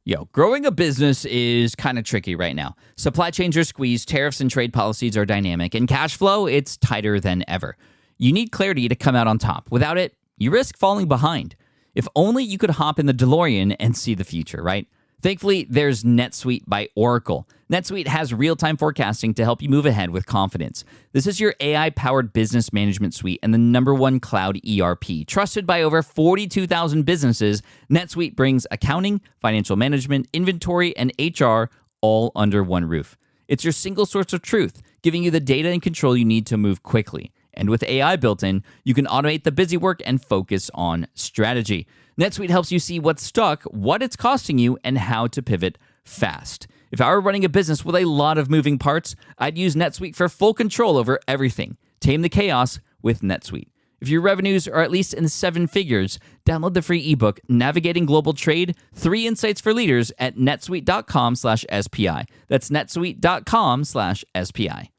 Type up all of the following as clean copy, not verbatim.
Yo, growing a business is kind of tricky right now. Supply chains are squeezed, tariffs and trade policies are dynamic, and cash flow, it's tighter than ever. You need clarity to come out on top. Without it, you risk falling behind. If only you could hop in the DeLorean and see the future, right? Thankfully, there's NetSuite by Oracle. NetSuite has real-time forecasting to help you move ahead with confidence. This is your AI-powered business management suite and the #1 cloud ERP. Trusted by over 42,000 businesses, NetSuite brings accounting, financial management, inventory, and HR all under one roof. It's your single source of truth, giving you the data and control you need to move quickly. And with AI built in, you can automate the busy work and focus on strategy. NetSuite helps you see what's stuck, what it's costing you, and how to pivot fast. If I were running a business with a lot of moving parts, I'd use NetSuite for full control over everything. Tame the chaos with NetSuite. If your revenues are at least in 7 figures, download the free ebook, Navigating Global Trade, 3 Insights for Leaders at netsuite.com/SPI. That's netsuite.com/SPI.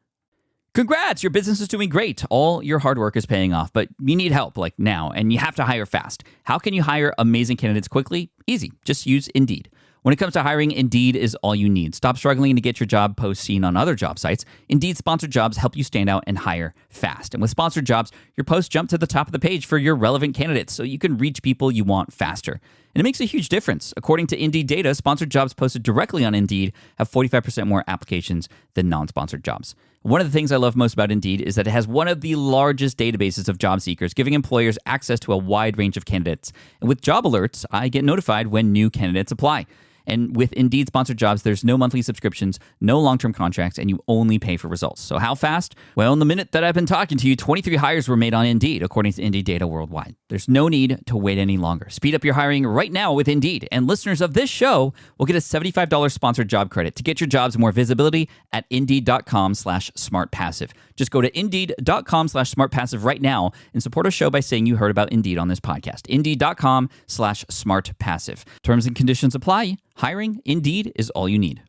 Congrats, your business is doing great. All your hard work is paying off, but you need help like now, and you have to hire fast. How can you hire amazing candidates quickly? Easy, just use Indeed. When it comes to hiring, Indeed is all you need. Stop struggling to get your job post seen on other job sites. Indeed sponsored jobs help you stand out and hire fast. And with sponsored jobs, your posts jump to the top of the page for your relevant candidates so you can reach people you want faster. And it makes a huge difference. According to Indeed data, sponsored jobs posted directly on Indeed have 45% more applications than non-sponsored jobs. One of the things I love most about Indeed is that it has one of the largest databases of job seekers, giving employers access to a wide range of candidates. And with job alerts, I get notified when new candidates apply. And with Indeed sponsored jobs, there's no monthly subscriptions, no long-term contracts, and you only pay for results. So how fast? Well, in the minute that I've been talking to you, 23 hires were made on Indeed, according to Indeed data worldwide. There's no need to wait any longer. Speed up your hiring right now with Indeed. And listeners of this show will get a $75 sponsored job credit to get your jobs more visibility at Indeed.com/smartpassive. Just go to Indeed.com/smartpassive right now and support a show by saying you heard about Indeed on this podcast. Indeed.com/smartpassive. Terms and conditions apply. Hiring, Indeed, is all you need.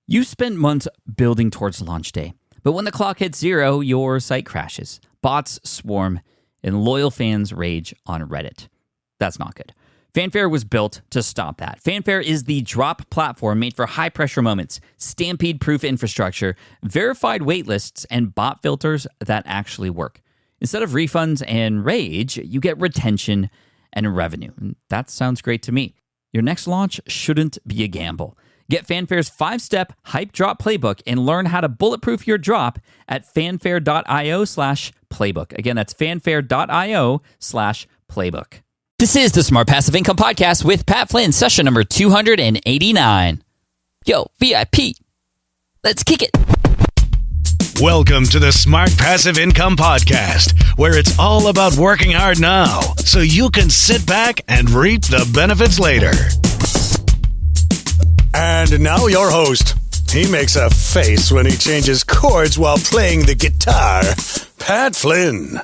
You spent months building towards launch day, but when the clock hits 0, your site crashes. Bots swarm, and loyal fans rage on Reddit. That's not good. Fanfare was built to stop that. Fanfare is the drop platform made for high-pressure moments, stampede-proof infrastructure, verified waitlists, and bot filters that actually work. Instead of refunds and rage, you get retention and revenue. And that sounds great to me. Your next launch shouldn't be a gamble. Get Fanfare's 5-step hype drop playbook and learn how to bulletproof your drop at fanfare.io/playbook. Again, that's fanfare.io/playbook. This is the Smart Passive Income Podcast with Pat Flynn, session number 289. Yo, VIP, let's kick it. Welcome to the Smart Passive Income Podcast, where it's all about working hard now so you can sit back and reap the benefits later. And now your host. He makes a face when he changes chords while playing the guitar. Pat Flynn.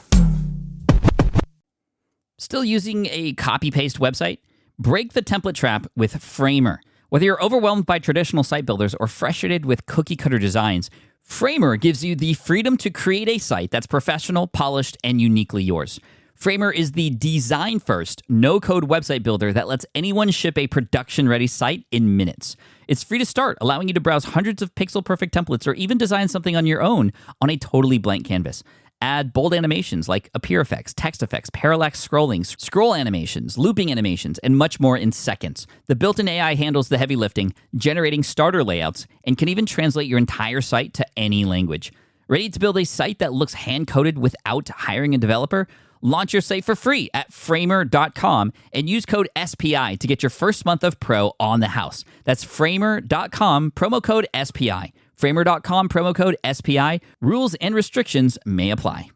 Still using a copy-paste website? Break the template trap with Framer. Whether you're overwhelmed by traditional site builders or frustrated with cookie-cutter designs, Framer gives you the freedom to create a site that's professional, polished, and uniquely yours. Framer is the design-first, no-code website builder that lets anyone ship a production-ready site in minutes. It's free to start, allowing you to browse hundreds of pixel-perfect templates or even design something on your own on a totally blank canvas. Add bold animations like appear effects, text effects, parallax scrolling, scroll animations, looping animations, and much more in seconds. The built-in AI handles the heavy lifting, generating starter layouts, and can even translate your entire site to any language. Ready to build a site that looks hand-coded without hiring a developer? Launch your site for free at framer.com and use code SPI to get your first month of Pro on the house. That's framer.com, promo code SPI. Framer.com, promo code SPI. Rules and restrictions may apply.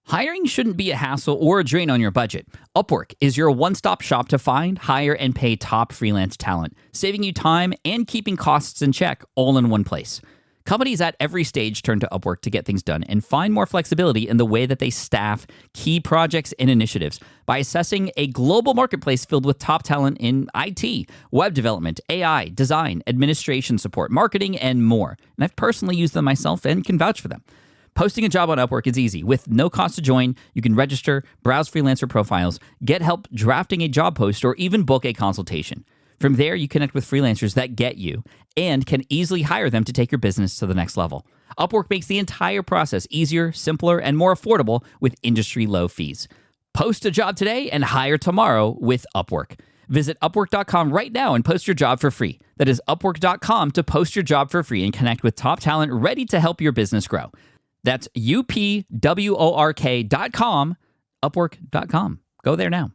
Hiring shouldn't be a hassle or a drain on your budget. Upwork is your one-stop shop to find, hire, and pay top freelance talent, saving you time and keeping costs in check all in one place. Companies at every stage turn to Upwork to get things done and find more flexibility in the way that they staff key projects and initiatives by assessing a global marketplace filled with top talent in IT, web development, AI, design, administration support, marketing, and more. And I've personally used them myself and can vouch for them. Posting a job on Upwork is easy. With no cost to join, you can register, browse freelancer profiles, get help drafting a job post, or even book a consultation. From there, you connect with freelancers that get you and can easily hire them to take your business to the next level. Upwork makes the entire process easier, simpler, and more affordable with industry-low fees. Post a job today and hire tomorrow with Upwork. Visit Upwork.com right now and post your job for free. That is Upwork.com to post your job for free and connect with top talent ready to help your business grow. That's UPWORK.com, Upwork.com. Go there now.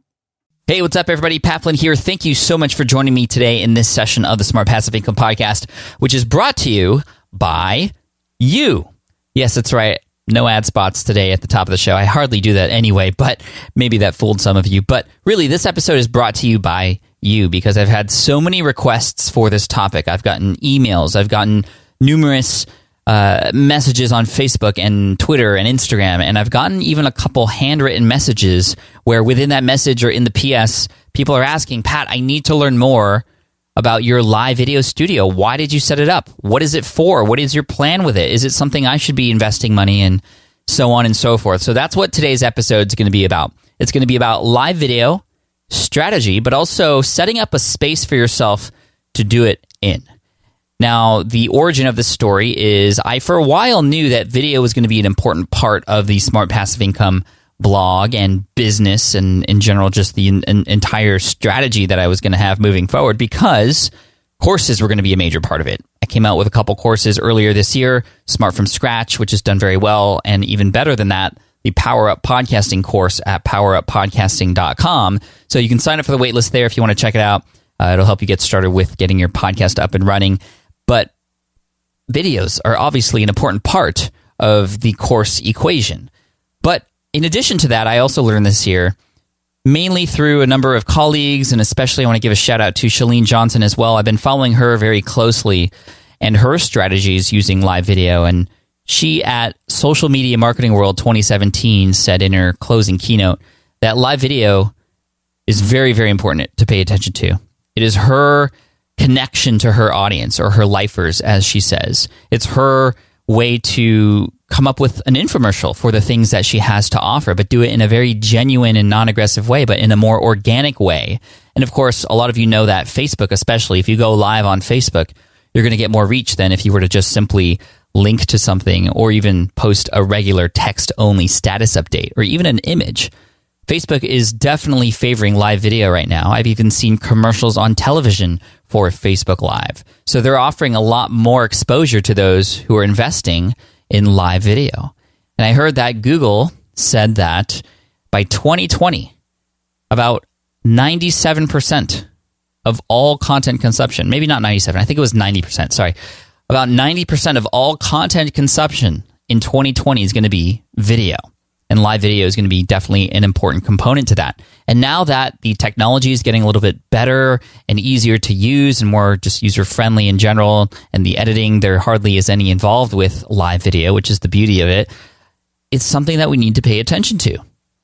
Hey, what's up, everybody? Pat Flynn here. Thank you so much for joining me today in this session of the Smart Passive Income Podcast, which is brought to you by you. Yes, that's right. No ad spots today at the top of the show. I hardly do that anyway, but maybe that fooled some of you. But really, this episode is brought to you by you because I've had so many requests for this topic. I've gotten emails. I've gotten numerous messages on Facebook and Twitter and Instagram, and I've gotten even a couple handwritten messages where within that message or in the PS, people are asking, Pat, I need to learn more about your live video studio. Why did you set it up? What is it for? What is your plan with it? Is it something I should be investing money in? So on and so forth. So that's what today's episode is going to be about. It's going to be about live video strategy, but also setting up a space for yourself to do it in. Now, the origin of this story is I, for a while, knew that video was going to be an important part of the Smart Passive Income blog and business and, in general, just the entire strategy that I was going to have moving forward because courses were going to be a major part of it. I came out with a couple courses earlier this year, Smart from Scratch, which has done very well, and even better than that, the Power Up Podcasting course at poweruppodcasting.com. So you can sign up for the waitlist there if you want to check it out. It'll help you get started with getting your podcast up and running. But videos are obviously an important part of the course equation. But in addition to that, I also learned this year, mainly through a number of colleagues, and especially I want to give a shout out to Shalene Johnson as well. I've been following her very closely and her strategies using live video. And she at Social Media Marketing World 2017 said in her closing keynote that live video is very, very important to pay attention to. It is her connection to her audience or her lifers, as she says. It's her way to come up with an infomercial for the things that she has to offer, but do it in a very genuine and non-aggressive way, but in a more organic way. And of course, a lot of you know that Facebook, especially if you go live on Facebook, you're going to get more reach than if you were to just simply link to something or even post a regular text-only status update or even an image. Facebook is definitely favoring live video right now. I've even seen commercials on television for Facebook Live. So they're offering a lot more exposure to those who are investing in live video. And I heard that Google said that by 2020, about 97% of all content consumption, maybe not 97, I think it was 90%, sorry. About 90% of all content consumption in 2020 is going to be video. And live video is going to be definitely an important component to that. And now that the technology is getting a little bit better and easier to use and more just user-friendly in general, and the editing, there hardly is any involved with live video, which is the beauty of it, it's something that we need to pay attention to.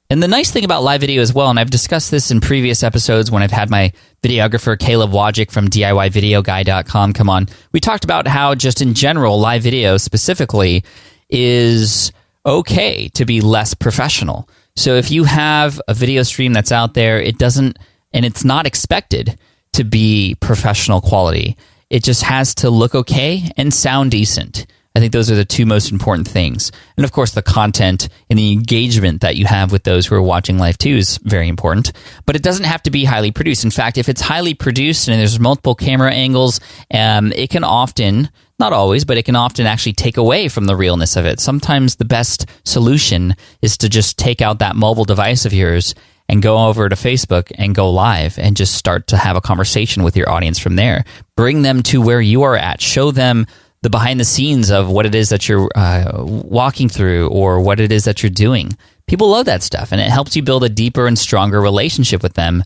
And the nice thing about live video as well, and I've discussed this in previous episodes when I've had my videographer, Caleb Wojcik from DIYvideoguy.com come on, we talked about how just in general, live video specifically is okay to be less professional. So if you have a video stream that's out there, it doesn't, and it's not expected to be professional quality. It just has to look okay and sound decent. I think those are the two most important things. And of course, the content and the engagement that you have with those who are watching live too is very important. But it doesn't have to be highly produced. In fact, if it's highly produced and there's multiple camera angles, it can often, not always, but it can often actually take away from the realness of it. Sometimes the best solution is to just take out that mobile device of yours and go over to Facebook and go live and just start to have a conversation with your audience from there. Bring them to where you are at. Show them the behind the scenes of what it is that you're walking through or what it is that you're doing. People love that stuff, and it helps you build a deeper and stronger relationship with them.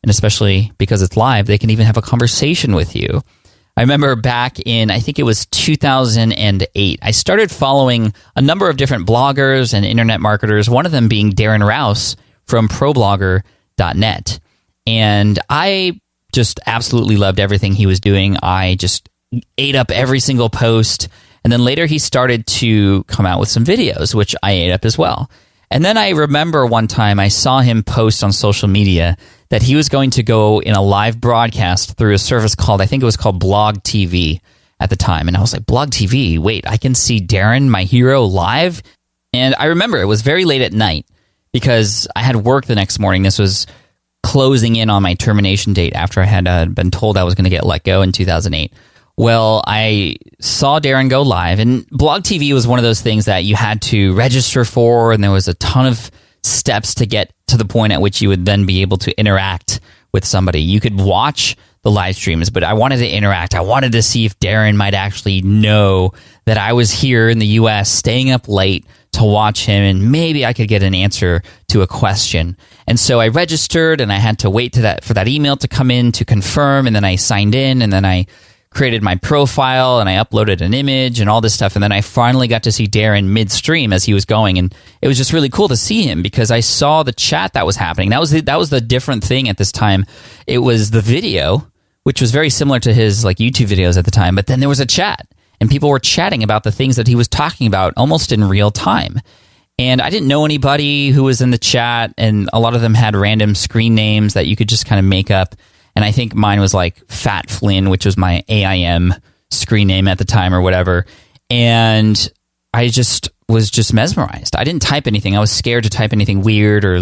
And especially because it's live, they can even have a conversation with you. I remember back in, I think it was 2008, I started following a number of different bloggers and internet marketers, one of them being Darren Rouse from ProBlogger.net. And I just absolutely loved everything he was doing. I just ate up every single post. And then later he started to come out with some videos, which I ate up as well. And then I remember one time I saw him post on social media that he was going to go in a live broadcast through a service called, I think it was called Blog TV at the time. And I was like, Blog TV? Wait, I can see Darren, my hero, live? And I remember it was very late at night because I had work the next morning. This was closing in on my termination date after I had been told I was going to get let go in 2008. Well, I saw Darren go live, and Blog TV was one of those things that you had to register for, and there was a ton of steps to get to the point at which you would then be able to interact with somebody. You could watch the live streams, but I wanted to interact. I wanted to see if Darren might actually know that I was here in the US staying up late to watch him, and maybe I could get an answer to a question. And so I registered, and I had to wait for that email to come in to confirm, and then I signed in, and then I created my profile, and I uploaded an image and all this stuff. And then I finally got to see Darren midstream as he was going. And it was just really cool to see him because I saw the chat that was happening. That was the different thing at this time. It was the video, which was very similar to his like YouTube videos at the time. But then there was a chat, and people were chatting about the things that he was talking about almost in real time. And I didn't know anybody who was in the chat, and a lot of them had random screen names that you could just kind of make up. And I think mine was like Fat Flynn, which was my AIM screen name at the time or whatever. And I was just mesmerized. I didn't type anything. I was scared to type anything weird or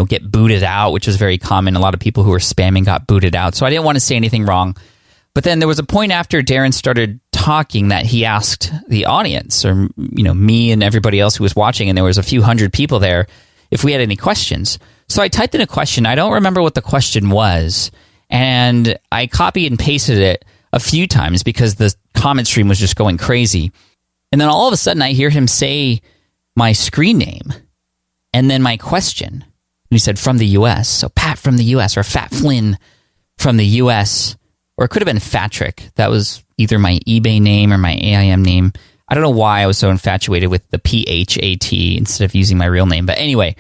get booted out, which was very common. A lot of people who were spamming got booted out. So I didn't want to say anything wrong. But then there was a point after Darren started talking that he asked the audience, or me and everybody else who was watching, and there was a few hundred people there, if we had any questions. So I typed in a question. I don't remember what the question was. And I copied and pasted it a few times because the comment stream was just going crazy. And then all of a sudden I hear him say my screen name and then my question. And he said, from the US. So Pat from the US, or Fat Flynn from the US. Or it could have been Fatrick. That was either my eBay name or my AIM name. I don't know why I was so infatuated with the PHAT instead of using my real name. But anyway,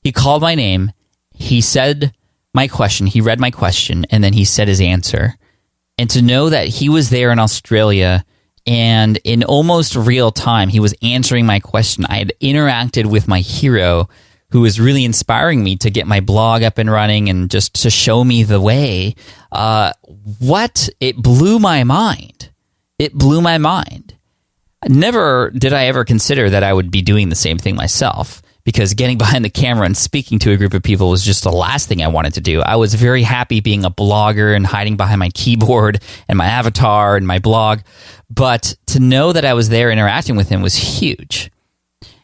he called my name. He said my question, he read my question, and then he said his answer. And to know that he was there in Australia and in almost real time, he was answering my question. I had interacted with my hero who was really inspiring me to get my blog up and running and just to show me the way. It blew my mind. It blew my mind. Never did I ever consider that I would be doing the same thing myself, because getting behind the camera and speaking to a group of people was just the last thing I wanted to do. I was very happy being a blogger and hiding behind my keyboard and my avatar and my blog. But to know that I was there interacting with him was huge.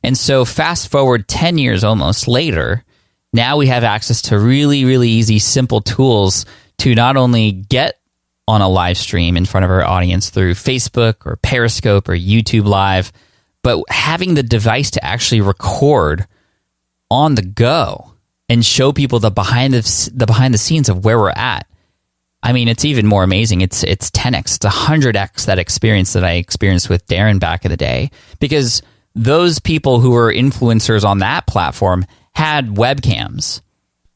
And so fast forward 10 years almost later, now we have access to really, really easy, simple tools to not only get on a live stream in front of our audience through Facebook or Periscope or YouTube Live, but having the device to actually record on the go and show people the behind the scenes of where we're at. I mean, it's even more amazing. It's 10x, it's 100x that experience that I experienced with Darren back in the day, because those people who were influencers on that platform had webcams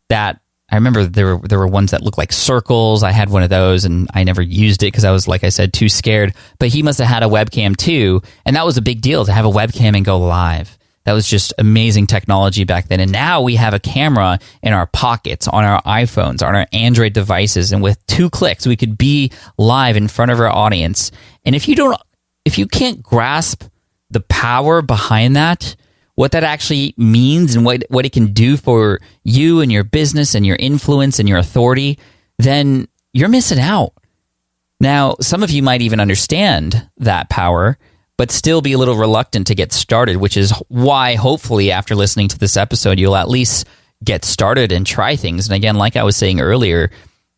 that I remember there were ones that looked like circles. I had one of those, and I never used it because I was, like I said, too scared. But he must have had a webcam too, and that was a big deal to have a webcam and go live. That was just amazing technology back then. And now we have a camera in our pockets, on our iPhones, on our Android devices, and with 2 clicks, we could be live in front of our audience. And if you can't grasp the power behind that, what that actually means and what it can do for you and your business and your influence and your authority, then you're missing out. Now, some of you might even understand that power, but still be a little reluctant to get started, which is why hopefully after listening to this episode, you'll at least get started and try things. And again, like I was saying earlier,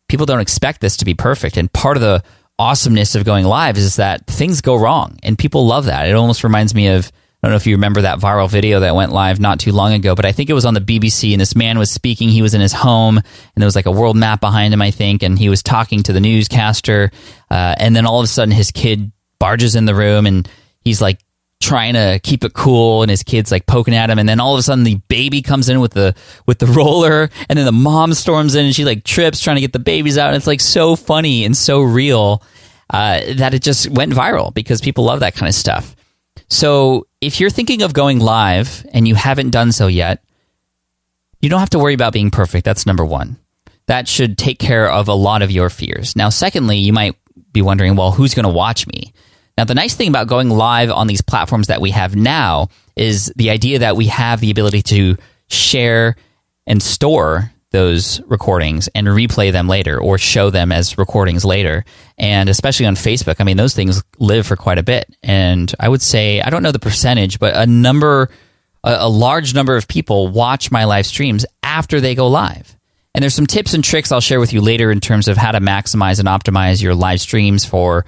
people don't expect this to be perfect. And part of the awesomeness of going live is that things go wrong, and people love that. It almost reminds me of, I don't know if you remember that viral video that went live not too long ago, but I think it was on the BBC, and this man was speaking. He was in his home, and there was like a world map behind him, I think, and he was talking to the newscaster, and then all of a sudden his kid barges in the room, and he's like trying to keep it cool, and his kid's like poking at him, and then all of a sudden the baby comes in with the roller, and then the mom storms in, and she like trips trying to get the babies out, and it's like so funny and so real that it just went viral because people love that kind of stuff. So if you're thinking of going live and you haven't done so yet, you don't have to worry about being perfect. That's number one. that should take care of a lot of your fears. Now, secondly, you might be wondering, well, who's going to watch me? Now, the nice thing about going live on these platforms that we have now is the idea that we have the ability to share and store those recordings and replay them later or show them as recordings later. And especially on Facebook, I mean, those things live for quite a bit. And I would say, I don't know the percentage, but a large number of people watch my live streams after they go live. And there's some tips and tricks I'll share with you later in terms of how to maximize and optimize your live streams for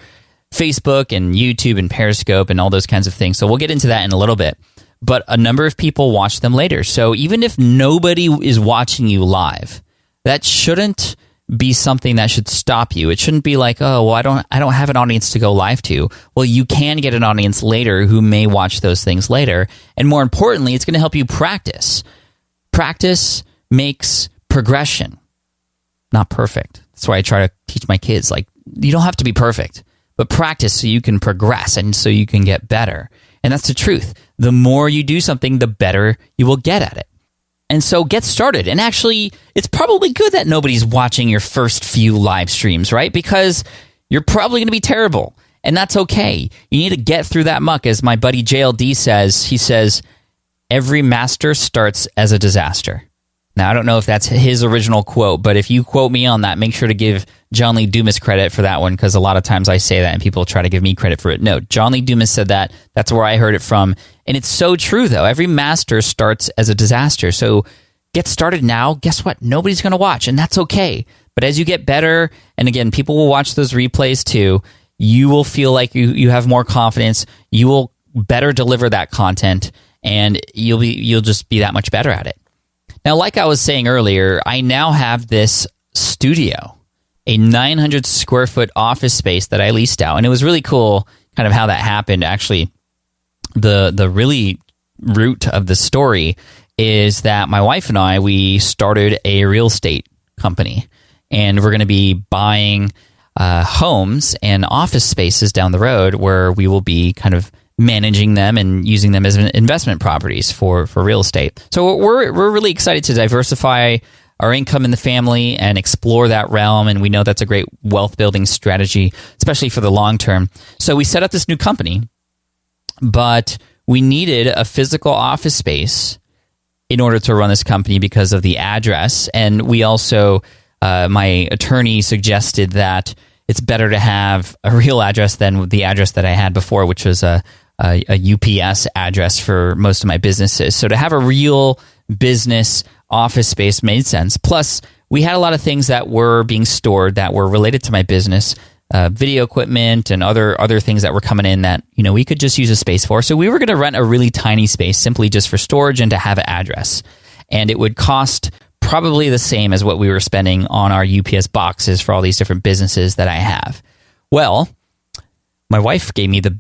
Facebook and YouTube and Periscope and all those kinds of things. So we'll get into that in a little bit. But a number of people watch them later. So even if nobody is watching you live, that shouldn't be something that should stop you. It shouldn't be like, oh, well, I don't have an audience to go live to. Well, you can get an audience later who may watch those things later. And more importantly, it's going to help you practice. Practice makes progression, not perfect. That's why I try to teach my kids, like, you don't have to be perfect, but practice so you can progress and so you can get better. And that's the truth. The more you do something, the better you will get at it. And so get started. And actually, it's probably good that nobody's watching your first few live streams, right? Because you're probably going to be terrible. And that's okay. You need to get through that muck. As my buddy JLD says, he says, every master starts as a disaster. Now, I don't know if that's his original quote, but if you quote me on that, make sure to give John Lee Dumas credit for that one, because a lot of times I say that and people try to give me credit for it. No, John Lee Dumas said that. That's where I heard it from. And it's so true, though. Every master starts as a disaster. So get started now. Guess what? Nobody's going to watch, and that's okay. But as you get better, and again, people will watch those replays too, you will feel like you have more confidence. You will better deliver that content, and you'll just be that much better at it. Now, like I was saying earlier, I now have this studio, a 900 square foot office space that I leased out. And it was really cool kind of how that happened. Actually, the really root of the story is that my wife and I, we started a real estate company. And we're going to be buying homes and office spaces down the road where we will be kind of managing them and using them as investment properties for real estate. So we're really excited to diversify our income in the family and explore that realm. And we know that's a great wealth building strategy, especially for the long term. So we set up this new company, but we needed a physical office space in order to run this company because of the address. And we also, my attorney suggested that it's better to have a real address than the address that I had before, which was a UPS address for most of my businesses. So to have a real business office space made sense. Plus, we had a lot of things that were being stored that were related to my business, video equipment and other things that were coming in that, we could just use a space for. So we were going to rent a really tiny space simply just for storage and to have an address. And it would cost probably the same as what we were spending on our UPS boxes for all these different businesses that I have. Well, my wife gave me the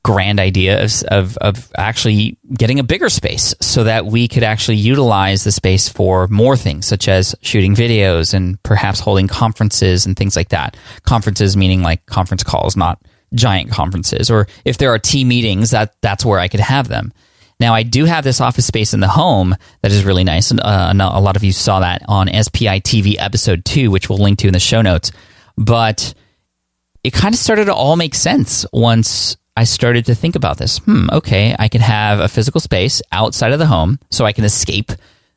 grand idea of actually getting a bigger space so that we could actually utilize the space for more things, such as shooting videos and perhaps holding conferences and things like that. Conferences meaning like conference calls, not giant conferences. Or if there are team meetings, that's where I could have them. Now, I do have this office space in the home that is really nice. And a lot of you saw that on SPI TV episode 2, which we'll link to in the show notes. But it kind of started to all make sense once I started to think about this. Okay, I can have a physical space outside of the home so I can escape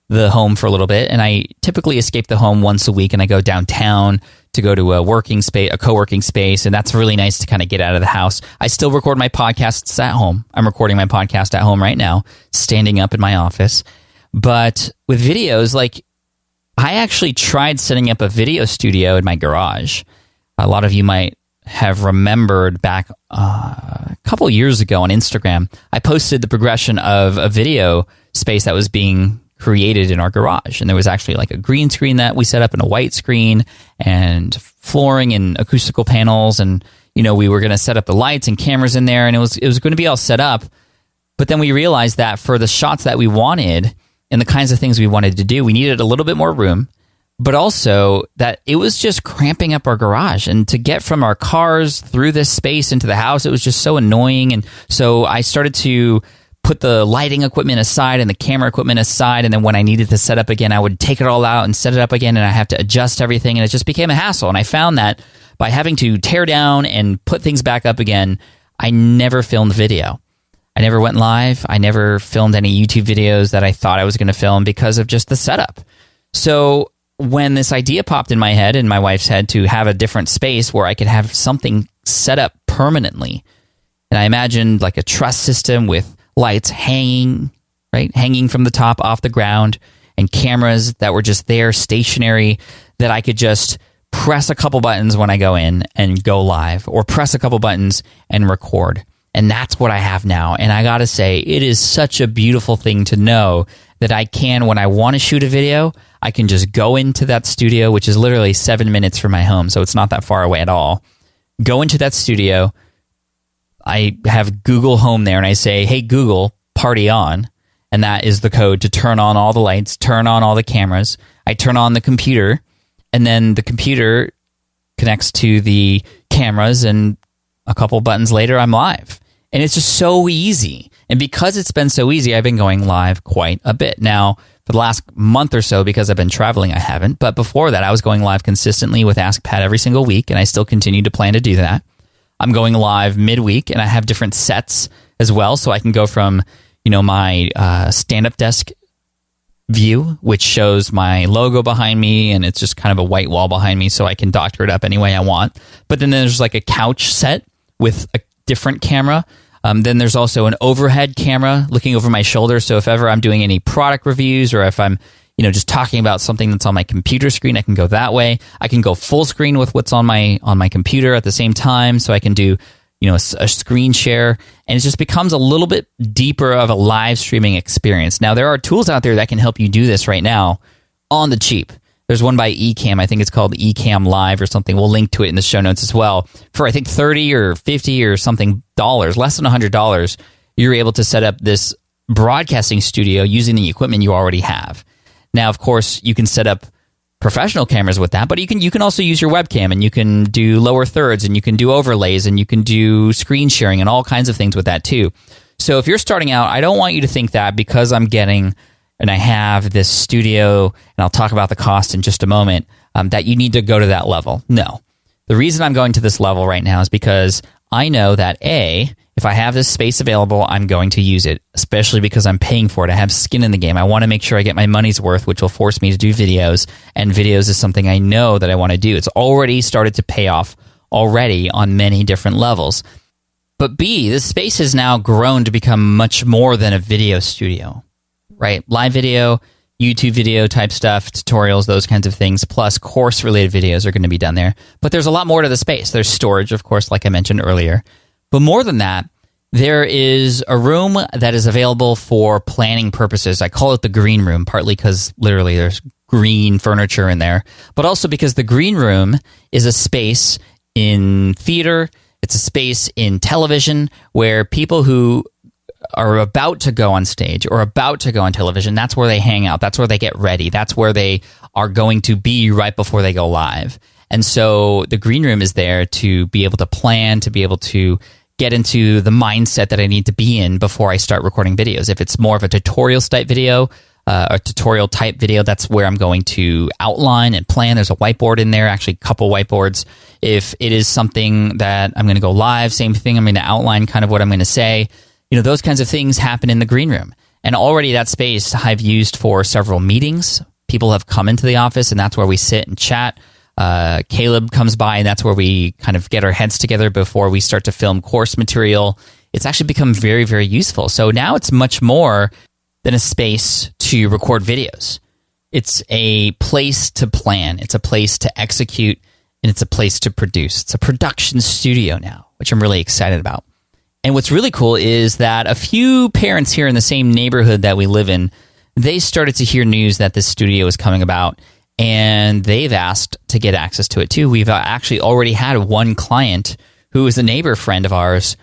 the home for a little bit. And I typically escape the home once a week and I go downtown to go to a co-working space. And that's really nice to kind of get out of the house. I still record my podcasts at home. I'm recording my podcast at home right now, standing up in my office. But with videos, like I actually tried setting up a video studio in my garage. A lot of you might have remembered back a couple years ago on Instagram, I posted the progression of a video space that was being created in our garage. And there was actually like a green screen that we set up and a white screen and flooring and acoustical panels. And, we were going to set up the lights and cameras in there and it was going to be all set up. But then we realized that for the shots that we wanted and the kinds of things we wanted to do, we needed a little bit more room. But also that it was just cramping up our garage. And to get from our cars through this space into the house, it was just so annoying. And so I started to put the lighting equipment aside and the camera equipment aside, and then when I needed to set up again, I would take it all out and set it up again, and I have to adjust everything, and it just became a hassle. And I found that by having to tear down and put things back up again, I never filmed video. I never went live. I never filmed any YouTube videos that I thought I was going to film because of just the setup. So when this idea popped in my head and my wife's head to have a different space where I could have something set up permanently, and I imagined like a truss system with lights hanging from the top off the ground, and cameras that were just there stationary that I could just press a couple buttons when I go in and go live, or press a couple buttons and record. And that's what I have now. And I got to say, it is such a beautiful thing to know that I can, when I want to shoot a video, I can just go into that studio, which is literally 7 minutes from my home, so it's not that far away at all. Go into that studio. I have Google Home there, and I say, hey, Google, party on. And that is the code to turn on all the lights, turn on all the cameras. I turn on the computer, and then the computer connects to the cameras, and a couple buttons later, I'm live. And it's just so easy. And because it's been so easy, I've been going live quite a bit. Now, for the last month or so, because I've been traveling, I haven't. But before that, I was going live consistently with Ask Pat every single week, and I still continue to plan to do that. I'm going live midweek, and I have different sets as well. So I can go from, my stand-up desk view, which shows my logo behind me, and it's just kind of a white wall behind me, so I can doctor it up any way I want. But then there's like a couch set with a different camera. Then there's also an overhead camera looking over my shoulder. So if ever I'm doing any product reviews, or if I'm, just talking about something that's on my computer screen, I can go that way. I can go full screen with what's on my computer at the same time. So I can do, a screen share, and it just becomes a little bit deeper of a live streaming experience. Now, there are tools out there that can help you do this right now on the cheap. There's one by Ecamm. I think it's called Ecamm Live or something. We'll link to it in the show notes as well. For I think $30 or $50 or something dollars, less than $100, you're able to set up this broadcasting studio using the equipment you already have. Now, of course, you can set up professional cameras with that, but you can also use your webcam, and you can do lower thirds, and you can do overlays, and you can do screen sharing and all kinds of things with that too. So if you're starting out, I don't want you to think that because I'm getting and I have this studio, and I'll talk about the cost in just a moment, that you need to go to that level. No. The reason I'm going to this level right now is because I know that if I have this space available, I'm going to use it, especially because I'm paying for it. I have skin in the game. I want to make sure I get my money's worth, which will force me to do videos, and videos is something I know that I want to do. It's already started to pay off already on many different levels. But B, this space has now grown to become much more than a video studio. Right? Live video, YouTube video type stuff, tutorials, those kinds of things, plus course-related videos are going to be done there. But there's a lot more to the space. There's storage, of course, like I mentioned earlier. But more than that, there is a room that is available for planning purposes. I call it the green room, partly because literally there's green furniture in there, but also because the green room is a space in theater, it's a space in television where people who are about to go on stage or about to go on television, that's where they hang out. That's where they get ready. That's where they are going to be right before they go live. And so the green room is there to be able to plan, to be able to get into the mindset that I need to be in before I start recording videos. If it's more of a tutorial type video, that's where I'm going to outline and plan. There's a whiteboard in there, actually a couple whiteboards. If it is something that I'm going to go live, same thing, I'm going to outline kind of what I'm going to say. Those kinds of things happen in the green room. And already that space I've used for several meetings. People have come into the office, and that's where we sit and chat. Caleb comes by, and that's where we kind of get our heads together before we start to film course material. It's actually become very, very useful. So now it's much more than a space to record videos. It's a place to plan. It's a place to execute, and it's a place to produce. It's a production studio now, which I'm really excited about. And what's really cool is that a few parents here in the same neighborhood that we live in, they started to hear news that this studio is coming about, and they've asked to get access to it too. We've actually already had one client who is a neighbor friend of ours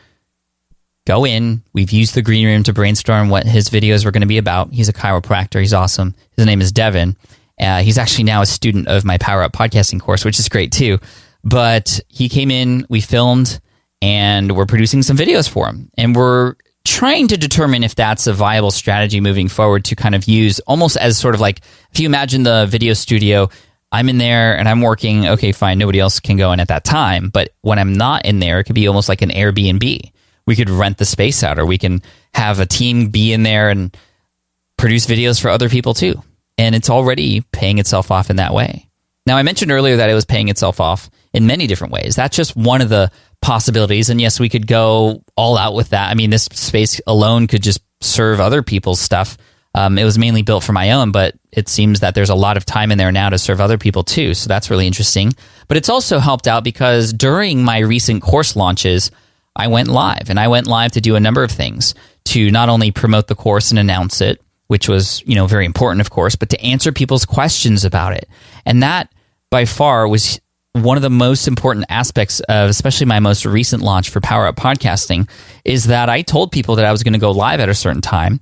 go in. We've used the green room to brainstorm what his videos were going to be about. He's a chiropractor. He's awesome. His name is Devin. He's actually now a student of my Power Up podcasting course, which is great too. But he came in, we filmed, and we're producing some videos for him. And we're trying to determine if that's a viable strategy moving forward to kind of use almost as sort of like, if you imagine the video studio, I'm in there and I'm working, okay, fine, nobody else can go in at that time. But when I'm not in there, it could be almost like an Airbnb. We could rent the space out, or we can have a team be in there and produce videos for other people too. And it's already paying itself off in that way. Now, I mentioned earlier that it was paying itself off in many different ways. That's just one of the possibilities. And yes, we could go all out with that. I mean, this space alone could just serve other people's stuff. It was mainly built for my own, but it seems that there's a lot of time in there now to serve other people too. So that's really interesting. But it's also helped out because during my recent course launches, I went live. And I went live to do a number of things, to not only promote the course and announce it, which was, very important, of course, but to answer people's questions about it. And that by far was one of the most important aspects of especially my most recent launch for Power Up Podcasting, is that I told people that I was going to go live at a certain time.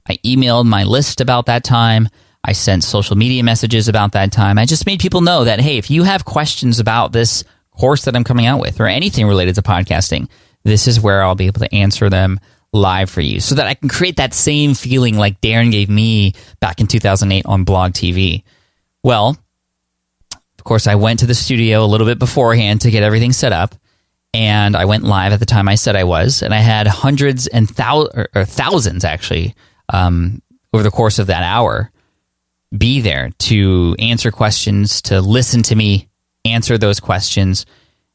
I emailed my list about that time. I sent social media messages about that time. I just made people know that, hey, if you have questions about this course that I'm coming out with or anything related to podcasting, this is where I'll be able to answer them live for you, so that I can create that same feeling like Darren gave me back in 2008 on Blog TV. Well, of course, I went to the studio a little bit beforehand to get everything set up, and I went live at the time I said I was, and I had hundreds and thousands, actually, over the course of that hour, be there to answer questions, to listen to me answer those questions.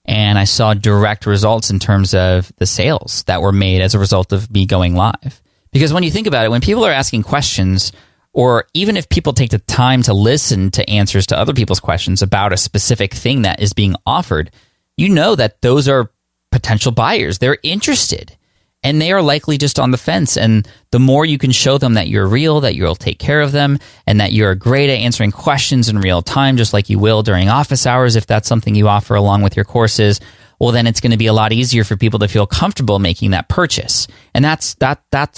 And I saw direct results in terms of the sales that were made as a result of me going live. Because when you think about it, when people are asking questions, or even if people take the time to listen to answers to other people's questions about a specific thing that is being offered, you know that those are potential buyers. They're interested. And they are likely just on the fence. And the more you can show them that you're real, that you'll take care of them, and that you're great at answering questions in real time, just like you will during office hours, if that's something you offer along with your courses, well, then it's going to be a lot easier for people to feel comfortable making that purchase. And that's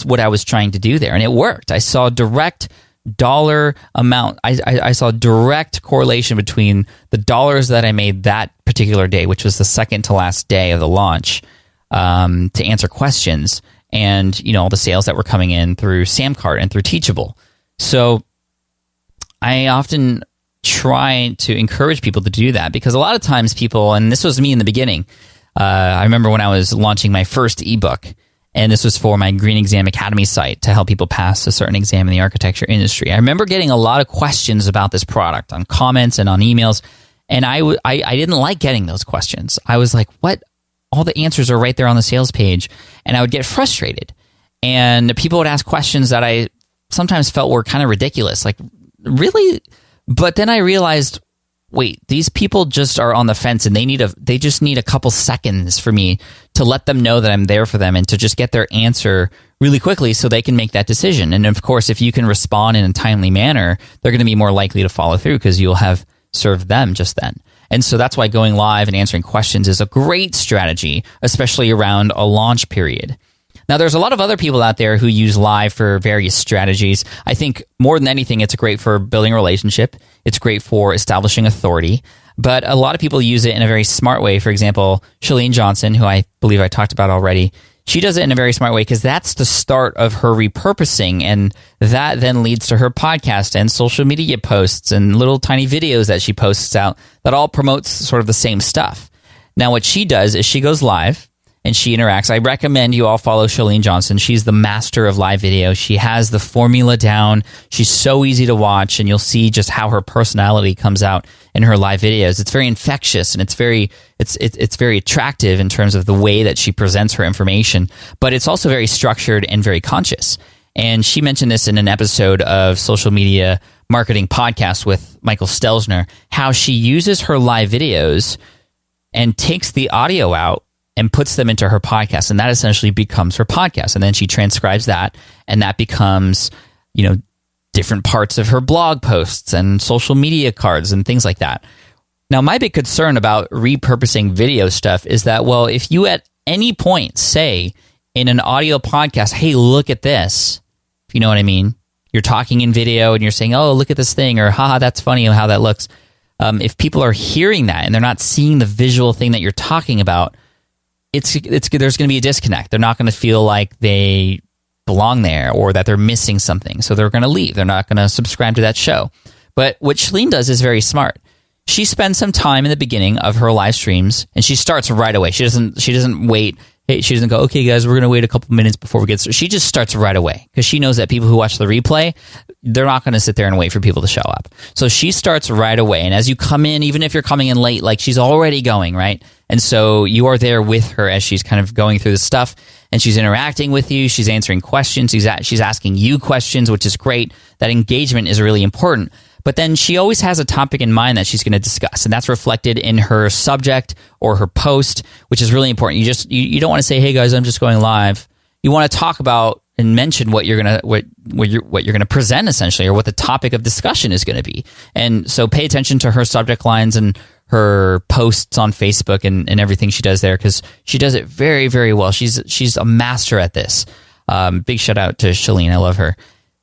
what I was trying to do there. And it worked. I saw direct dollar amount. I saw direct correlation between the dollars that I made that particular day, which was the second to last day of the launch, to answer questions, and all the sales that were coming in through Samcart and through Teachable. So I often try to encourage people to do that, because a lot of times people, and this was me in the beginning, I remember when I was launching my first ebook, and this was for my Green Exam Academy site to help people pass a certain exam in the architecture industry. I remember getting a lot of questions about this product on comments and on emails, and I didn't like getting those questions. I was like, what? All the answers are right there on the sales page. And I would get frustrated. And people would ask questions that I sometimes felt were kind of ridiculous. Like, really? But then I realized, wait, these people just are on the fence, and they just need a couple seconds for me to let them know that I'm there for them, and to just get their answer really quickly so they can make that decision. And of course, if you can respond in a timely manner, they're going to be more likely to follow through, because you'll have served them just then. And so that's why going live and answering questions is a great strategy, especially around a launch period. Now, there's a lot of other people out there who use live for various strategies. I think more than anything, it's great for building a relationship. It's great for establishing authority. But a lot of people use it in a very smart way. For example, Chalene Johnson, who I believe I talked about already, she does it in a very smart way, because that's the start of her repurposing, and that then leads to her podcast and social media posts and little tiny videos that she posts out that all promotes sort of the same stuff. Now, what she does is she goes live and she interacts. I recommend you all follow Chalene Johnson. She's the master of live video. She has the formula down. She's so easy to watch, and you'll see just how her personality comes out in her live videos. It's very infectious, and it's very attractive in terms of the way that she presents her information, but it's also very structured and very conscious. And she mentioned this in an episode of Social Media Marketing Podcast with Michael Stelzner, how she uses her live videos and takes the audio out and puts them into her podcast, and that essentially becomes her podcast. And then she transcribes that, and that becomes, different parts of her blog posts and social media cards and things like that. Now, my big concern about repurposing video stuff is that, well, if you at any point say in an audio podcast, hey, look at this, if you know what I mean, you're talking in video and you're saying, oh, look at this thing, or haha, that's funny how that looks. If people are hearing that and they're not seeing the visual thing that you're talking about, there's going to be a disconnect. They're not going to feel like they belong there or that they're missing something. So they're going to leave. They're not going to subscribe to that show. But what Chalene does is very smart. She spends some time in the beginning of her live streams, and she starts right away. She doesn't wait. She doesn't go, okay, guys, we're going to wait a couple minutes before we get started. She just starts right away because she knows that people who watch the replay, they're not going to sit there and wait for people to show up. So she starts right away. And as you come in, even if you're coming in late, like she's already going, right? And so you are there with her as she's kind of going through the stuff, and she's interacting with you. She's answering questions. She's asking you questions, which is great. That engagement is really important. But then she always has a topic in mind that she's going to discuss, and that's reflected in her subject or her post, which is really important. You don't want to say, "Hey guys, I'm just going live." You want to talk about and mention what you're gonna present essentially, or what the topic of discussion is going to be. And so pay attention to her subject lines and her posts on Facebook and everything she does there, because she does it very, very well. She's a master at this. Big shout out to Chalene. I love her.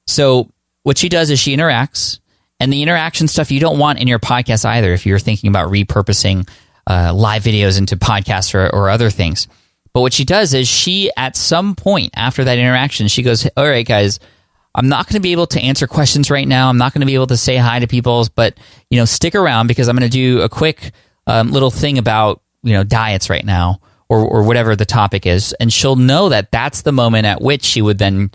So what she does is she interacts. And the interaction stuff you don't want in your podcast either if you're thinking about repurposing live videos into podcasts or other things. But what she does is she, at some point after that interaction, she goes, all right, guys, I'm not going to be able to answer questions right now. I'm not going to be able to say hi to people, but stick around because I'm going to do a quick little thing about diets right now or whatever the topic is. And she'll know that that's the moment at which she would then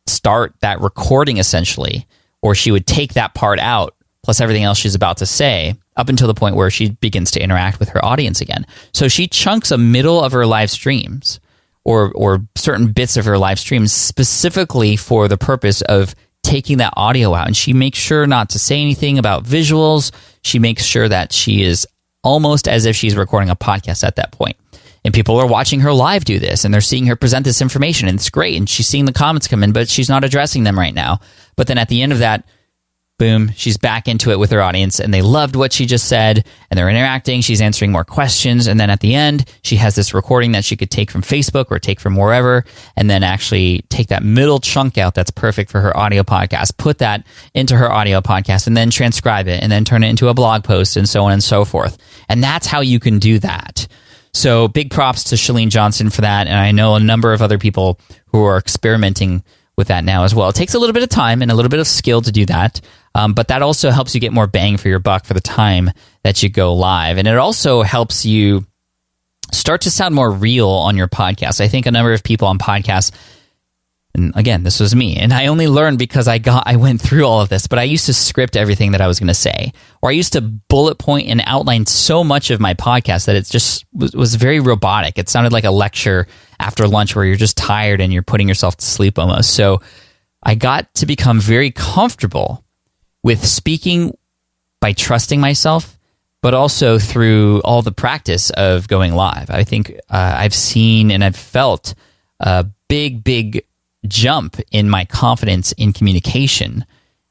start that recording essentially. Or she would take that part out, plus everything else she's about to say, up until the point where she begins to interact with her audience again. So she chunks a middle of her live streams or certain bits of her live streams specifically for the purpose of taking that audio out. And she makes sure not to say anything about visuals. She makes sure that she is almost as if she's recording a podcast at that point. And people are watching her live do this, and they're seeing her present this information, and it's great. And she's seeing the comments come in, but she's not addressing them right now. But then at the end of that, boom, she's back into it with her audience, and they loved what she just said, and they're interacting. She's answering more questions, and then at the end, she has this recording that she could take from Facebook or take from wherever, and then actually take that middle chunk out that's perfect for her audio podcast, put that into her audio podcast, and then transcribe it, and then turn it into a blog post, and so on and so forth. And that's how you can do that. So big props to Chalene Johnson for that, and I know a number of other people who are experimenting with that now as well. It takes a little bit of time and a little bit of skill to do that, but that also helps you get more bang for your buck for the time that you go live, and it also helps you start to sound more real on your podcast. I think a number of people on podcasts, and again, this was me, and I only learned because I went through all of this, but I used to script everything that I was going to say, or I used to bullet point and outline so much of my podcast that it just was very robotic. It sounded like a lecture after lunch where you're just tired and you're putting yourself to sleep almost. So I got to become very comfortable with speaking by trusting myself, but also through all the practice of going live. I think I've seen and I've felt a big jump in my confidence in communication,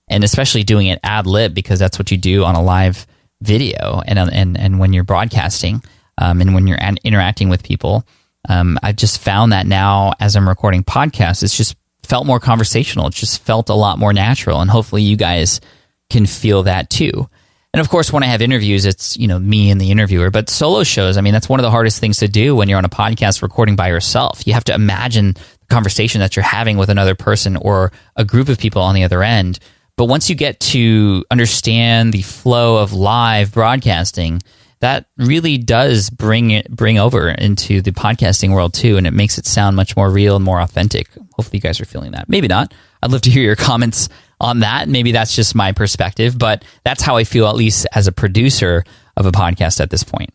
and especially doing it ad lib, because that's what you do on a live video and when you're broadcasting and when you're interacting with people. I've just found that now as I'm recording podcasts, it's just felt more conversational. It just felt a lot more natural, and hopefully you guys can feel that too. And of course, when I have interviews, it's me and the interviewer. But solo shows, I mean, that's one of the hardest things to do when you're on a podcast recording by yourself. You have to imagine conversation that you're having with another person or a group of people on the other end. But once you get to understand the flow of live broadcasting, that really does bring over into the podcasting world too, and it makes it sound much more real and more authentic. Hopefully you guys are feeling that. Maybe not. I'd love to hear your comments on that. Maybe that's just my perspective, but that's how I feel, at least as a producer of a podcast at this point.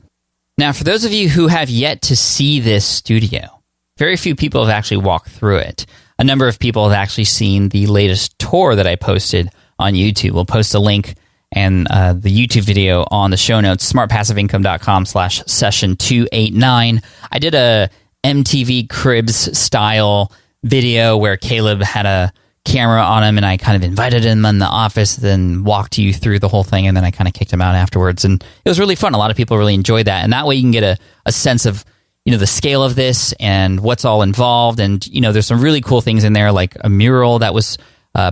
Now, for those of you who have yet to see this studio, very few people have actually walked through it. A number of people have actually seen the latest tour that I posted on YouTube. We'll post a link and the YouTube video on the show notes, smartpassiveincome.com/session289. I did a MTV Cribs style video where Caleb had a camera on him and I kind of invited him in the office, then walked you through the whole thing, and then I kind of kicked him out afterwards. And it was really fun. A lot of people really enjoyed that. And that way you can get a sense of the scale of this and what's all involved. And, there's some really cool things in there, like a mural that was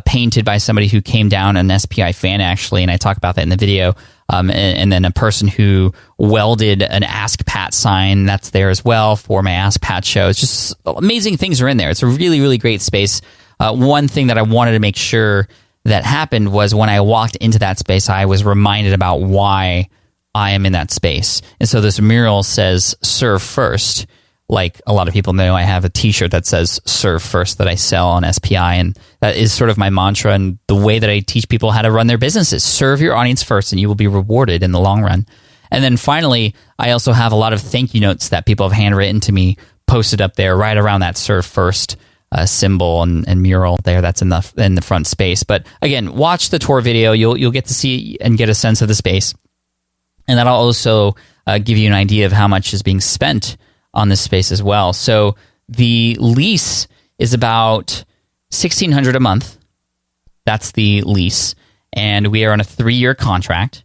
painted by somebody who came down, an SPI fan actually, and I talk about that in the video. and then a person who welded an Ask Pat sign that's there as well for my Ask Pat show. It's just amazing things are in there. It's a really, really great space. One thing that I wanted to make sure that happened was when I walked into that space, I was reminded about why I am in that space. And so this mural says serve first. Like a lot of people know, I have a t-shirt that says serve first that I sell on SPI. And that is sort of my mantra and the way that I teach people how to run their businesses. Serve your audience first and you will be rewarded in the long run. And then finally, I also have a lot of thank you notes that people have handwritten to me posted up there right around that serve first symbol and mural there that's in the front space. But again, watch the tour video. You'll get to see and get a sense of the space. And that'll also give you an idea of how much is being spent on this space as well. So the lease is about $1,600 a month. That's the lease. And we are on a 3-year contract.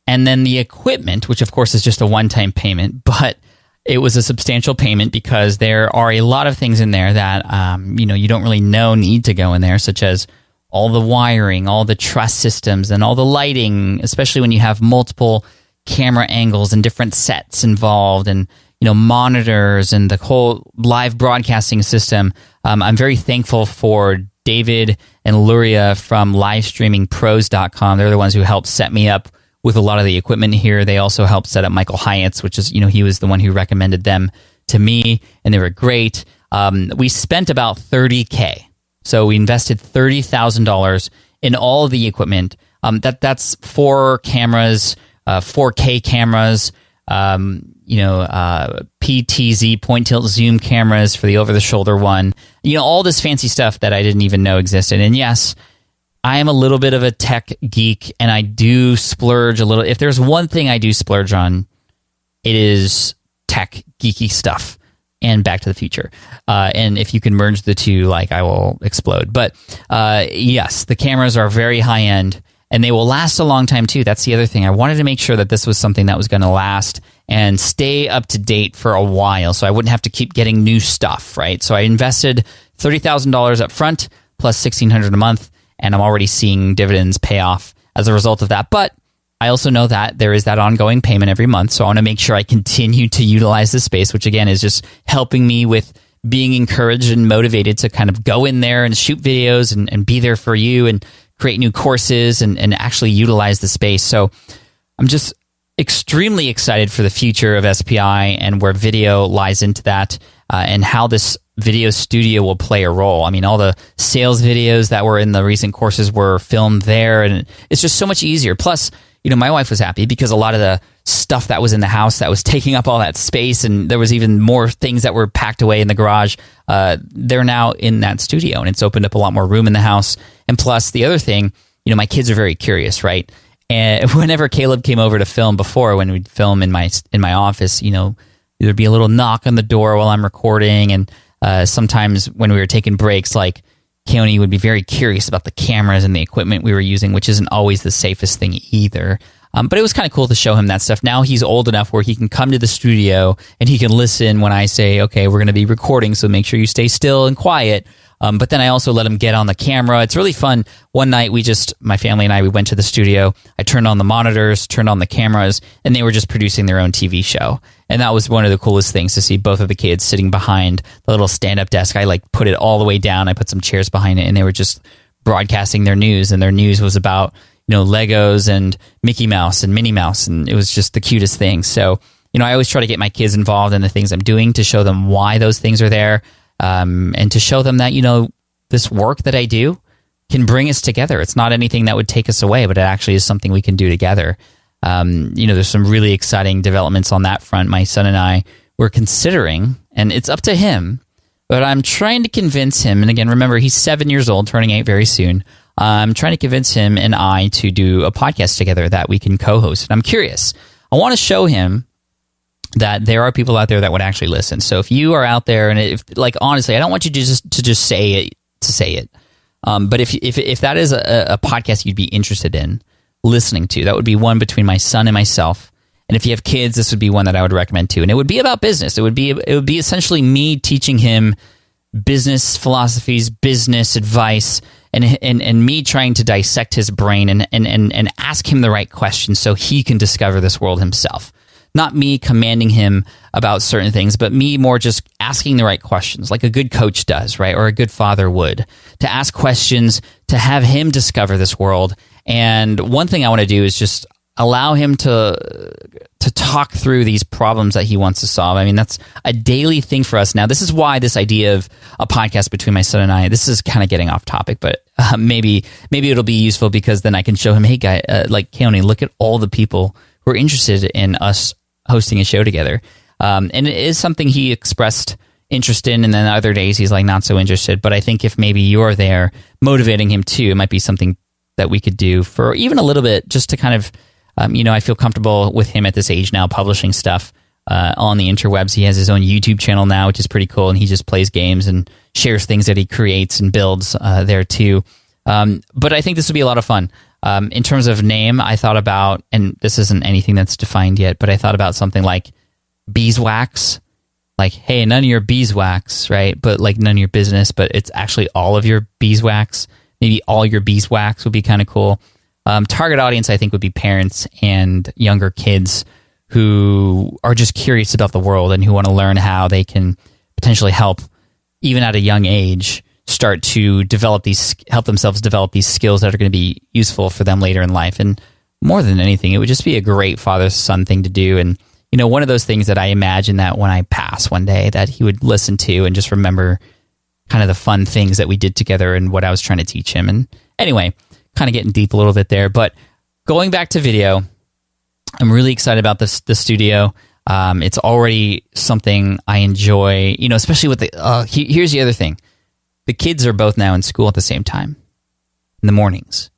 And then the equipment, which of course is just a one-time payment, but it was a substantial payment because there are a lot of things in there that you don't really need to go in there, such as all the wiring, all the truss systems, and all the lighting, especially when you have multiple camera angles and different sets involved, and monitors and the whole live broadcasting system. I'm very thankful for David and Luria from livestreamingpros.com. They're the ones who helped set me up with a lot of the equipment here. They also helped set up Michael Hyatt's, which is, he was the one who recommended them to me, and they were great. We spent about $30K. So we invested $30,000 in all of the equipment. That's 4 cameras, 4K cameras, PTZ, point tilt zoom cameras for the over-the-shoulder one. All this fancy stuff that I didn't even know existed. And yes, I am a little bit of a tech geek, and I do splurge a little. If there's one thing I do splurge on, it is tech geeky stuff and Back to the Future. And if you can merge the two, I will explode. But yes, the cameras are very high-end, and they will last a long time too. That's the other thing. I wanted to make sure that this was something that was going to last and stay up to date for a while, so I wouldn't have to keep getting new stuff, right? So I invested $30,000 up front plus $1,600 a month, and I'm already seeing dividends pay off as a result of that. But I also know that there is that ongoing payment every month, so I want to make sure I continue to utilize this space, which again is just helping me with being encouraged and motivated to kind of go in there and shoot videos and be there for you and create new courses and actually utilize the space. So I'm just extremely excited for the future of SPI and where video lies into that, and how this video studio will play a role. I mean, all the sales videos that were in the recent courses were filmed there, and it's just so much easier. Plus, my wife was happy because a lot of the stuff that was in the house that was taking up all that space, and there was even more things that were packed away in the garage, they're now in that studio, and it's opened up a lot more room in the house. And plus, the other thing, my kids are very curious, right? And whenever Caleb came over to film before, when we'd film in my office, there'd be a little knock on the door while I'm recording, and sometimes when we were taking breaks, Keone would be very curious about the cameras and the equipment we were using, which isn't always the safest thing either. But it was kind of cool to show him that stuff. Now he's old enough where he can come to the studio and he can listen when I say, okay, we're going to be recording, so make sure you stay still and quiet. But then I also let him get on the camera. It's really fun. One night my family and I, we went to the studio. I turned on the monitors, turned on the cameras, and they were just producing their own TV show. And that was one of the coolest things, to see both of the kids sitting behind the little stand-up desk. I put it all the way down. I put some chairs behind it, and they were just broadcasting their news. And their news was about, Legos and Mickey Mouse and Minnie Mouse. And it was just the cutest thing. So, I always try to get my kids involved in the things I'm doing to show them why those things are there. And to show them that, this work that I do can bring us together. It's not anything that would take us away, but it actually is something we can do together. There's some really exciting developments on that front. My son and I were considering, and it's up to him, but I'm trying to convince him. And again, remember, he's 7 years old, turning 8 very soon. I'm trying to convince him and I to do a podcast together that we can co-host. And I'm curious. I want to show him that there are people out there that would actually listen. So if you are out there, and honestly, I don't want you to just say it. But if that is a podcast you'd be interested in listening to, that would be one between my son and myself. And if you have kids, this would be one that I would recommend too. And it would be about business. It would be essentially me teaching him business philosophies, business advice, and me trying to dissect his brain and ask him the right questions so he can discover this world himself. Not me commanding him about certain things, but me more just asking the right questions, like a good coach does, right? Or a good father would, to ask questions, to have him discover this world. And one thing I want to do is just allow him to talk through these problems that he wants to solve. I mean, that's a daily thing for us now. This is why this idea of a podcast between my son and I, this is kind of getting off topic, but maybe it'll be useful because then I can show him, hey, guy, like Keone, look at all the people who are interested in us hosting a show together. And it is something he expressed interest in, and then other days he's like not so interested. But I think if maybe you're there motivating him too, it might be something that we could do for even a little bit, just to kind of, I feel comfortable with him at this age now publishing stuff on the interwebs. He has his own YouTube channel now, which is pretty cool, and he just plays games and shares things that he creates and builds there too. But I think this would be a lot of fun. In terms of name, I thought about, and this isn't anything that's defined yet, but I thought about something like beeswax. Like, hey, none of your beeswax, right? But like none of your business, but it's actually all of your beeswax. Maybe all your beeswax would be kind of cool. Target audience, I think, would be parents and younger kids who are just curious about the world and who want to learn how they can potentially help, even at a young age, start to help themselves develop these skills that are going to be useful for them later in life. And more than anything, it would just be a great father-son thing to do. And, one of those things that I imagine that when I pass one day that he would listen to and just remember kind of the fun things that we did together and what I was trying to teach him. And anyway, kind of getting deep a little bit there, but going back to video, I'm really excited about the studio. It's already something I enjoy, especially with here's the other thing. The kids are both now in school at the same time in the mornings,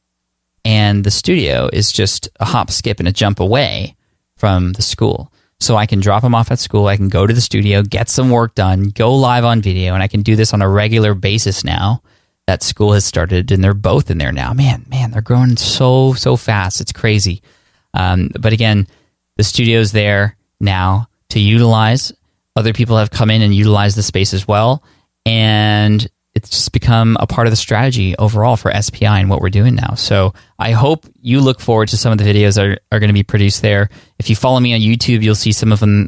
and the studio is just a hop, skip, and a jump away from the school. So I can drop them off at school, I can go to the studio, get some work done, go live on video, and I can do this on a regular basis now that school has started, and they're both in there now. Man, they're growing so fast. It's crazy. But again, the studio's there now to utilize. Other people have come in and utilized the space as well, and it's just become a part of the strategy overall for SPI and what we're doing now. So I hope you look forward to some of the videos that are going to be produced there. If you follow me on YouTube, you'll see some of them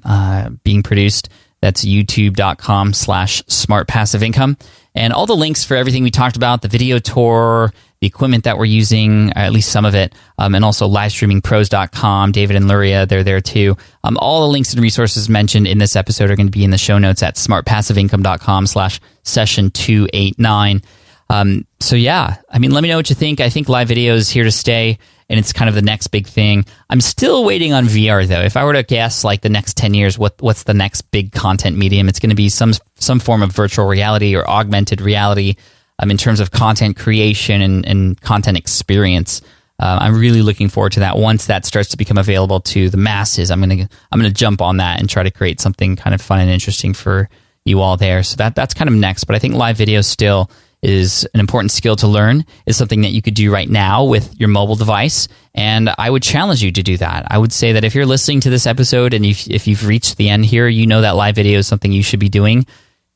being produced. That's youtube.com/smartpassiveincome. And all the links for everything we talked about, the video tour, the equipment that we're using, or at least some of it, and also livestreamingpros.com, David and Luria, they're there too. All the links and resources mentioned in this episode are going to be in the show notes at smartpassiveincome.com/session289. So yeah, let me know what you think. I think live video is here to stay, and it's kind of the next big thing. I'm still waiting on VR though. If I were to guess like the next 10 years, what's the next big content medium? It's going to be some form of virtual reality or augmented reality in terms of content creation and content experience. I'm really looking forward to that. Once that starts to become available to the masses, I'm gonna jump on that and try to create something kind of fun and interesting for you all there. So that's kind of next. But I think live video still is an important skill to learn, is something that you could do right now with your mobile device. And I would challenge you to do that. I would say that if you're listening to this episode and if you've reached the end here, you know that live video is something you should be doing.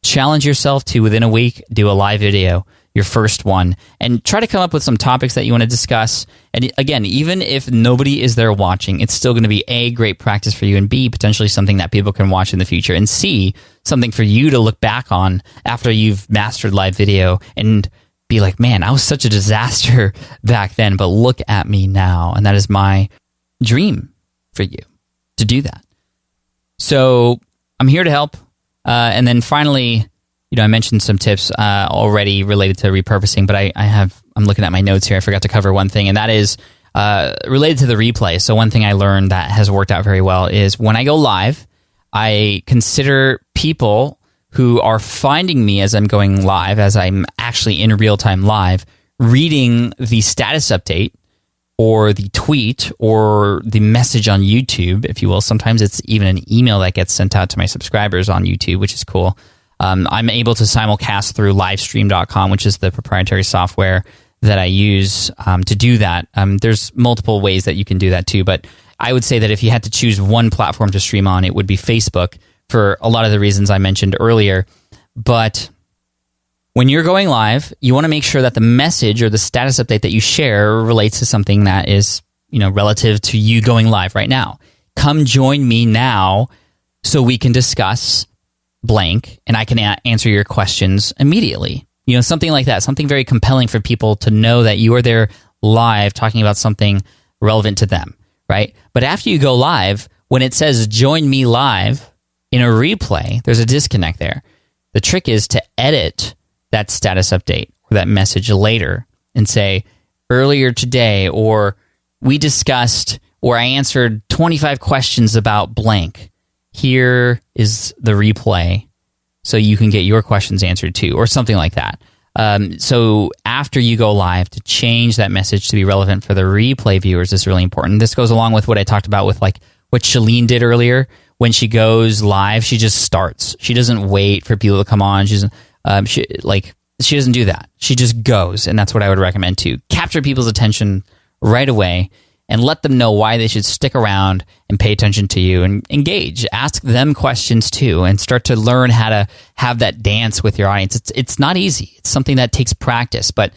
Challenge yourself to, within a week, do a live video, your first one, and try to come up with some topics that you want to discuss. And again, even if nobody is there watching, it's still going to be A, great practice for you, and B, potentially something that people can watch in the future, and C, something for you to look back on after you've mastered live video and be like, man, I was such a disaster back then, but look at me now. And that is my dream for you, to do that. So I'm here to help. And then finally, I mentioned some tips already related to repurposing, but I'm looking at my notes here. I forgot to cover one thing, and that is related to the replay. So one thing I learned that has worked out very well is when I go live, I consider people who are finding me as I'm going live, as I'm actually in real time live, reading the status update or the tweet or the message on YouTube, if you will. Sometimes it's even an email that gets sent out to my subscribers on YouTube, which is cool. I'm able to simulcast through livestream.com, which is the proprietary software that I use to do that. There's multiple ways that you can do that too, but I would say that if you had to choose one platform to stream on, it would be Facebook for a lot of the reasons I mentioned earlier. But When you're going live, you want to make sure that the message or the status update that you share relates to something that is, relative to you going live right now. Come join me now so we can discuss blank and I can answer your questions immediately. Something like that, something very compelling for people to know that you are there live talking about something relevant to them, right? But after you go live, when it says join me live in a replay, there's a disconnect there. The trick is to edit that status update or that message later and say, earlier today, or we discussed, or I answered 25 questions about blank. Here is the replay so you can get your questions answered too, or something like that. So after you go live, to change that message to be relevant for the replay viewers is really important. This goes along with what I talked about with like what Shalene did earlier. When she goes live, she just starts. She doesn't wait for people to come on. She doesn't do that. She just goes, and that's what I would recommend too. Capture people's attention right away and let them know why they should stick around and pay attention to you and engage. Ask them questions too and start to learn how to have that dance with your audience. It's not easy. It's something that takes practice, but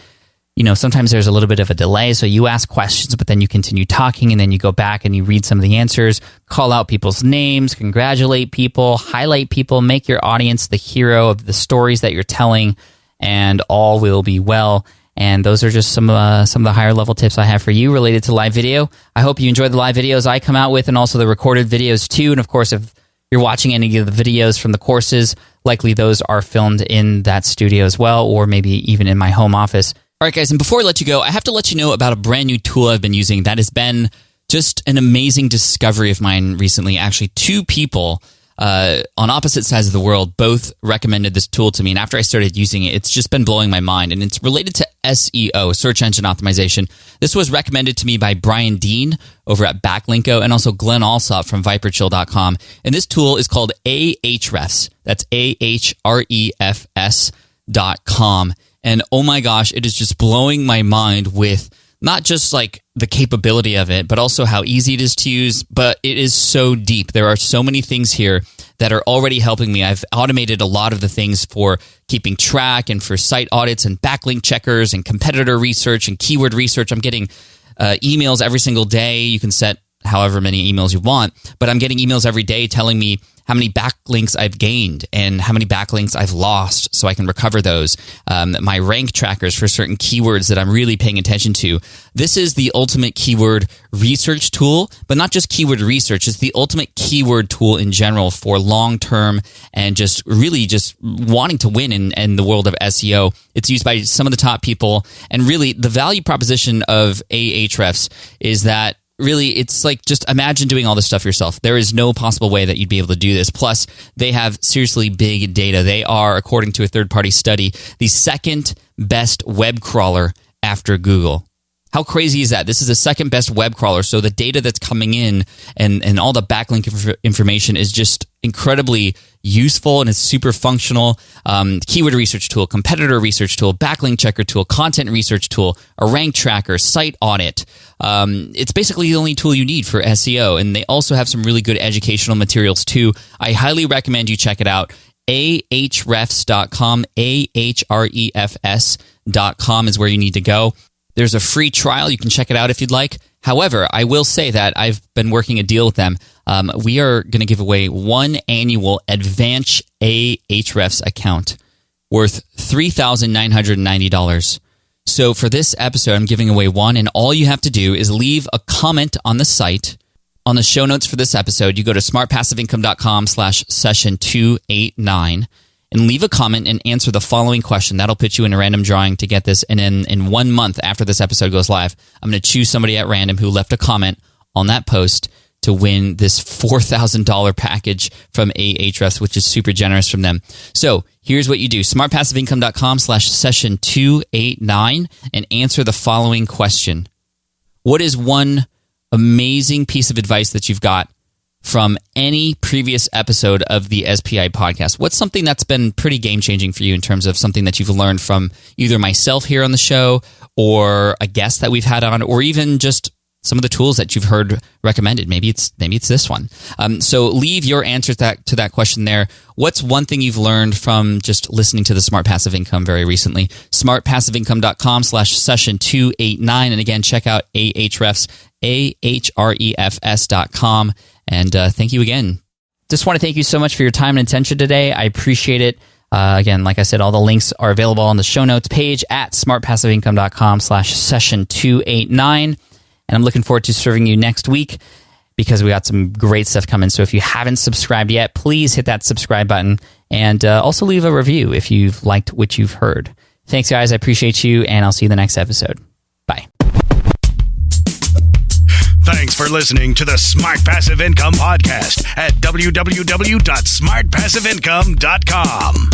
sometimes there's a little bit of a delay. So you ask questions, but then you continue talking and then you go back and you read some of the answers, call out people's names, congratulate people, highlight people, make your audience the hero of the stories that you're telling, and all will be well. And those are just some of the higher level tips I have for you related to live video. I hope you enjoyed the live videos I come out with and also the recorded videos too. And of course, if you're watching any of the videos from the courses, likely those are filmed in that studio as well, or maybe even in my home office. All right, guys, and before I let you go, I have to let you know about a brand new tool I've been using that has been just an amazing discovery of mine recently. Actually, two people on opposite sides of the world both recommended this tool to me, and after I started using it, it's just been blowing my mind, and it's related to SEO, search engine optimization. This was recommended to me by Brian Dean over at Backlinko and also Glenn Alsop from viperchill.com, and this tool is called Ahrefs. That's Ahrefs.com. And oh my gosh, it is just blowing my mind with not just like the capability of it, but also how easy it is to use. But it is so deep. There are so many things here that are already helping me. I've automated a lot of the things for keeping track and for site audits and backlink checkers and competitor research and keyword research. I'm getting emails every single day. You can set however many emails you want, but I'm getting emails every day telling me how many backlinks I've gained and how many backlinks I've lost so I can recover those. My rank trackers for certain keywords that I'm really paying attention to. This is the ultimate keyword research tool, but not just keyword research. It's the ultimate keyword tool in general for long-term and just really just wanting to win in the world of SEO. It's used by some of the top people, and really the value proposition of Ahrefs is that really, it's like just imagine doing all this stuff yourself. There is no possible way that you'd be able to do this. Plus, they have seriously big data. They are, according to a third-party study, the second best web crawler after Google. How crazy is that? This is the second best web crawler. So the data that's coming in and all the backlink information is just incredibly useful and it's super functional. Keyword research tool, competitor research tool, backlink checker tool, content research tool, a rank tracker, site audit. It's basically the only tool you need for SEO. And they also have some really good educational materials too. I highly recommend you check it out. Ahrefs.com, Ahrefs.com is where you need to go. There's a free trial. You can check it out if you'd like. However, I will say that I've been working a deal with them. We are going to give away one annual Advance Ahrefs account worth $3,990. So for this episode, I'm giving away one, and all you have to do is leave a comment on the site. On the show notes for this episode, you go to smartpassiveincome.com/session289 and leave a comment and answer the following question. That'll put you in a random drawing to get this. And in 1 month after this episode goes live, I'm going to choose somebody at random who left a comment on that post to win this $4,000 package from Ahrefs, which is super generous from them. So here's what you do. smartpassiveincome.com/session289 and answer the following question. What is one amazing piece of advice that you've got from any previous episode of the SPI podcast? What's something that's been pretty game-changing for you in terms of something that you've learned from either myself here on the show or a guest that we've had on, or even just some of the tools that you've heard recommended. Maybe it's this one. So leave your answers to that question there. What's one thing you've learned from just listening to the Smart Passive Income very recently? smartpassiveincome.com/session289. And again, check out Ahrefs, ahrefs.com. And thank you again. Just want to thank you so much for your time and attention today. I appreciate it. Again, like I said, all the links are available on the show notes page at smartpassiveincome.com/session289. And I'm looking forward to serving you next week because we got some great stuff coming. So if you haven't subscribed yet, please hit that subscribe button and also leave a review if you've liked what you've heard. Thanks, guys. I appreciate you, and I'll see you in the next episode. Bye. Thanks for listening to the Smart Passive Income Podcast at www.smartpassiveincome.com.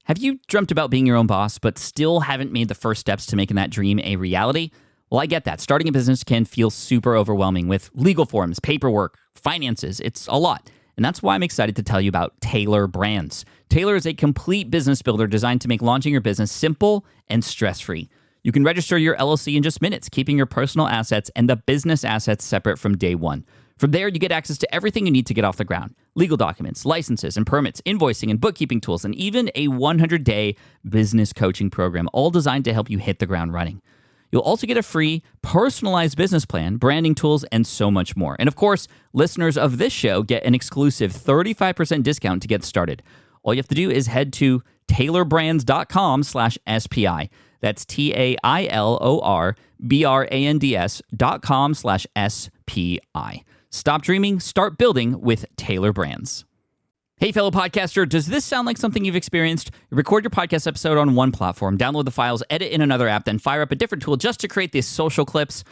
Have you dreamt about being your own boss, but still haven't made the first steps to making that dream a reality? Well, I get that. Starting a business can feel super overwhelming with legal forms, paperwork, finances. It's a lot. And that's why I'm excited to tell you about Taylor Brands. Taylor is a complete business builder designed to make launching your business simple and stress-free. You can register your LLC in just minutes, keeping your personal assets and the business assets separate from day one. From there, you get access to everything you need to get off the ground. Legal documents, licenses and permits, invoicing and bookkeeping tools, and even a 100-day business coaching program, all designed to help you hit the ground running. You'll also get a free, personalized business plan, branding tools, and so much more. And of course, listeners of this show get an exclusive 35% discount to get started. All you have to do is head to taylorbrands.com/SPI. That's TAILORBRANDS.com/SPI. Stop dreaming, start building with Taylor Brands. Hey, fellow podcaster, does this sound like something you've experienced? Record your podcast episode on one platform, download the files, edit in another app, then fire up a different tool just to create these social clips?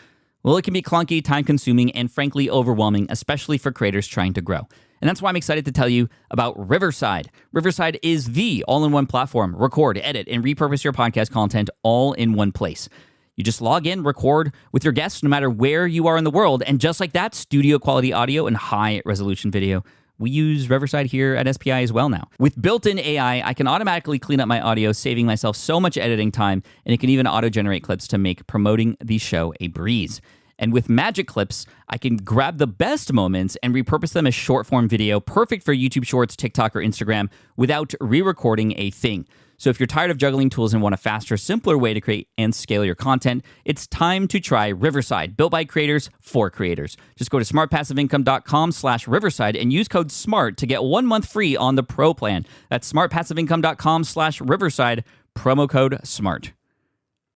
Well, it can be clunky, time-consuming, and frankly overwhelming, especially for creators trying to grow. And that's why I'm excited to tell you about Riverside. Riverside is the all-in-one platform. Record, edit, and repurpose your podcast content all in one place. You just log in, record with your guests no matter where you are in the world, and just like that, studio quality audio and high resolution video. We use Riverside here at SPI as well now. With built-in AI, I can automatically clean up my audio, saving myself so much editing time, and it can even auto-generate clips to make promoting the show a breeze. And with Magic Clips, I can grab the best moments and repurpose them as short-form video, perfect for YouTube Shorts, TikTok, or Instagram, without re-recording a thing. So if you're tired of juggling tools and want a faster, simpler way to create and scale your content, it's time to try Riverside, built by creators for creators. Just go to smartpassiveincome.com/Riverside and use code SMART to get 1 month free on the Pro plan. That's smartpassiveincome.com/Riverside, promo code SMART.